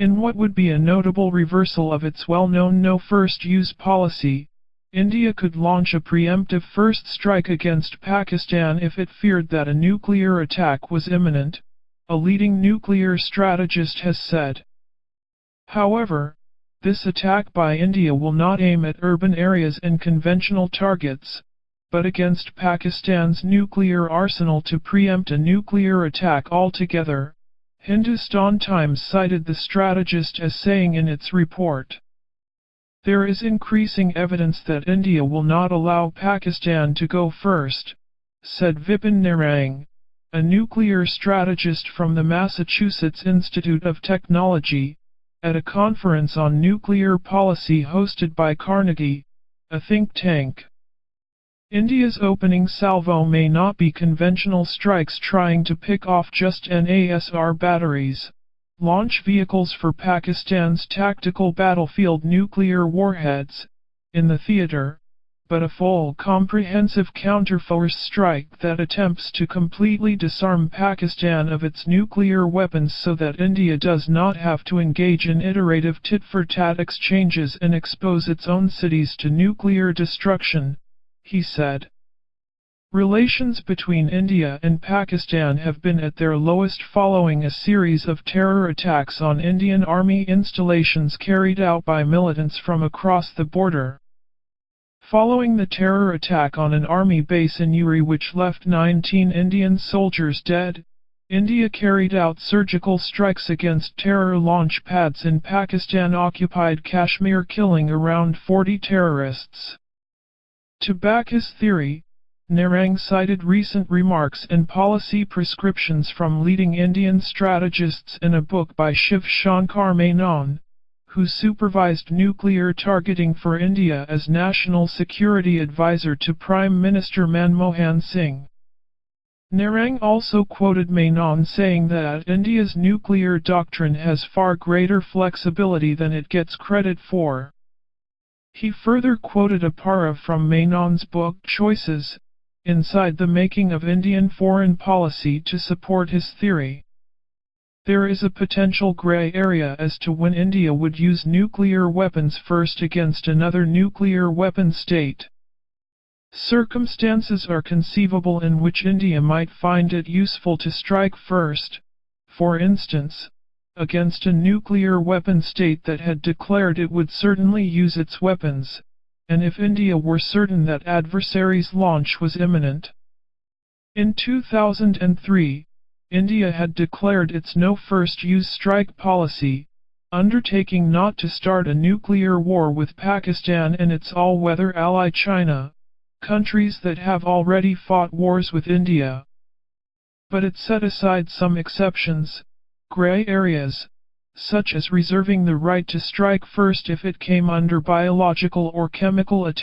In what would be a notable reversal of its well-known no first-use policy, India could launch a preemptive first strike against Pakistan if it feared that a nuclear attack was imminent, a leading nuclear strategist has said. However, this attack by India will not aim at urban areas and conventional targets, but against Pakistan's nuclear arsenal to preempt a nuclear attack altogether, Hindustan Times cited the strategist as saying in its report. There is increasing evidence that India will not allow Pakistan to go first, said Vipin Narang, a nuclear strategist from the Massachusetts Institute of Technology, at a conference on nuclear policy hosted by Carnegie, a think tank. India's opening salvo may not be conventional strikes trying to pick off just NASR batteries, launch vehicles for Pakistan's tactical battlefield nuclear warheads, in the theater, but a full comprehensive counterforce strike that attempts to completely disarm Pakistan of its nuclear weapons so that India does not have to engage in iterative tit-for-tat exchanges and expose its own cities to nuclear destruction, he said. Relations between India and Pakistan have been at their lowest following a series of terror attacks on Indian Army installations carried out by militants from across the border. Following the terror attack on an army base in Uri which left 19 Indian soldiers dead, India carried out surgical strikes against terror launch pads in Pakistan-occupied Kashmir, killing around 40 terrorists. To back his theory, Narang cited recent remarks and policy prescriptions from leading Indian strategists in a book by Shiv Shankar Menon, who supervised nuclear targeting for India as National Security Advisor to Prime Minister Manmohan Singh. Narang also quoted Menon saying that India's nuclear doctrine has far greater flexibility than it gets credit for. He further quoted a para from Menon's book Choices, Inside the Making of Indian Foreign Policy to support his theory. There is a potential gray area as to when India would use nuclear weapons first against another nuclear weapon state. Circumstances are conceivable in which India might find it useful to strike first, for instance, against a nuclear weapon state that had declared it would certainly use its weapons, and if India were certain that adversary's launch was imminent. In 2003, India had declared its no first-use strike policy, undertaking not to start a nuclear war with Pakistan and its all-weather ally China, countries that have already fought wars with India. But it set aside some exceptions, gray areas, such as reserving the right to strike first if it came under biological or chemical attack.